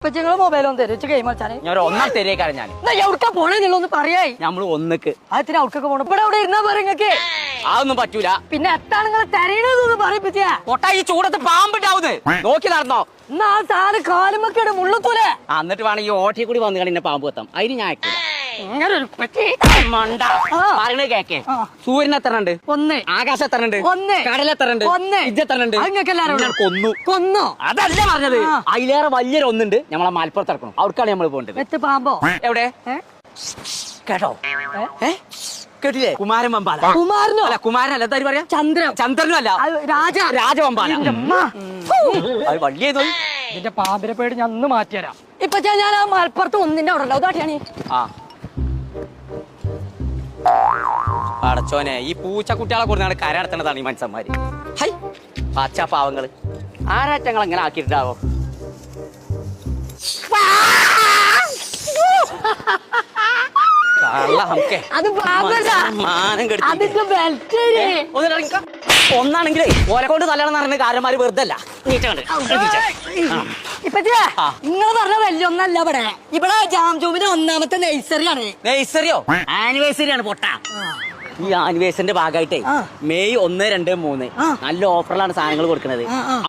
നിങ്ങള് മൊബൈലൊന്നും തരും ഗെയിം കളിച്ചാല് ഞാൻ ഒന്നാം തരേക്കാരൻ ഞാൻ എവിടക്കാ പോണെന്നുള്ളൊന്ന് പറയായി നമ്മള് ഒന്നക്ക് അതിന് അവർക്കൊക്കെ പോണം ഇവിടെ അവിടെ ഇരുന്നാ പറയും നിങ്ങക്ക് അതൊന്നും പറ്റൂല. പിന്നെ എത്താണ് നിങ്ങൾ തരയണെന്നൊന്ന് പറയിപ്പിച്ച കൊട്ടാ ഈ ചൂടത്ത് പാമ്പിട്ടാവുന്നത് നോക്കി നടന്നോ. എന്നാ ആ സാധനം കാലുമൊക്കെ മുള്ളത്തൂലേ എന്നിട്ട് വേണം ഈ ഓട്ടി കൂടി വന്നു കളി പാമ്പ് എത്താം. അതിന് ഞാൻ അയക്കൂല. ഇങ്ങനെ ഒരു പറ്റി മണ്ട ആ. പറയണത് കേക്കേ. ആ. സൂര്യൻ എത്ര ഉണ്ട്? ഒന്ന് ആകാശം എത്ര ഉണ്ട്? ഒന്ന് കടൽ എത്ര ഉണ്ട്? ഒന്ന് ഇത് എത്ര ഉണ്ട്? അത് നിങ്ങൾക്ക് എല്ലാവരും ഞാൻ കൊന്നു. കൊന്നോ അതല്ല പറഞ്ഞത്. ആ. അതിലേറെ വലിയൊരു ഒന്നുണ്ട് നമ്മളെ മലപ്പുറത്ത് ഇറക്കണം. അവർക്കാണ് നമ്മൾ പോകേണ്ടത്. എത്ത് പാമ്പോ എവിടെ ഏ? കേട്ടോ? ഏ? കേട്ടില്ലേ? കുമാരൻ വമ്പാല. കുമാരനോ അല്ല കുമാരനല്ല, എന്താ പറയാ? ചന്ദ്രൻ ചന്ദ്രനും അല്ല, അത് രാജ രാജവമ്പാല. എന്റെ അമ്മ. അത് വലിയ ഇതിന്റെ പാമ്പിനെ പേടി ഞാൻ ഒന്ന് മാറ്റിത്തരാം. ഇപ്പൊ ഞാൻ ആ മലപ്പുറത്ത് ഒന്നിന്റെ അവിടെ ഉണ്ടാവും അതാട്ടിയാണ് ആ അടച്ചോനെ ഈ പൂച്ചക്കുട്ടികളെ കൊടുത്താണ് കര നടത്തുന്നതാണ് ഈ മനുഷ്യന്മാര്. ഹൈ പച്ച പാവങ്ങള് ആരാറ്റങ്ങൾ എങ്ങനെ ആക്കിയിട്ടാവോ. അത് പാമ്പല്ല അതിന്റെ ബെൽറ്റ് ഒന്നാണെങ്കിലേ ഓലെ കൊണ്ട് തല്ലണം എന്ന് പറഞ്ഞ കാരന്മാര് വെറുതെ അല്ല. ഇപ്പൊ നിങ്ങൾ പറഞ്ഞ വലിയൊന്നല്ല ഇവിടെ ഇവിടെ ജാംജൂമിന്റെ ഒന്നാമത്തെ നഴ്സറിയാണ്. നഴ്സറിയോ? ആനിവേഴ്സറി ആണ് പൊട്ട. ഈ ആനിവേഴ്സറിന്റെ ഭാഗമായിട്ടേ ആ. മെയ് 1, 2, 3 ആ. നല്ല ഓഫറിലാണ് സാധനങ്ങൾ കൊടുക്കുന്നത്.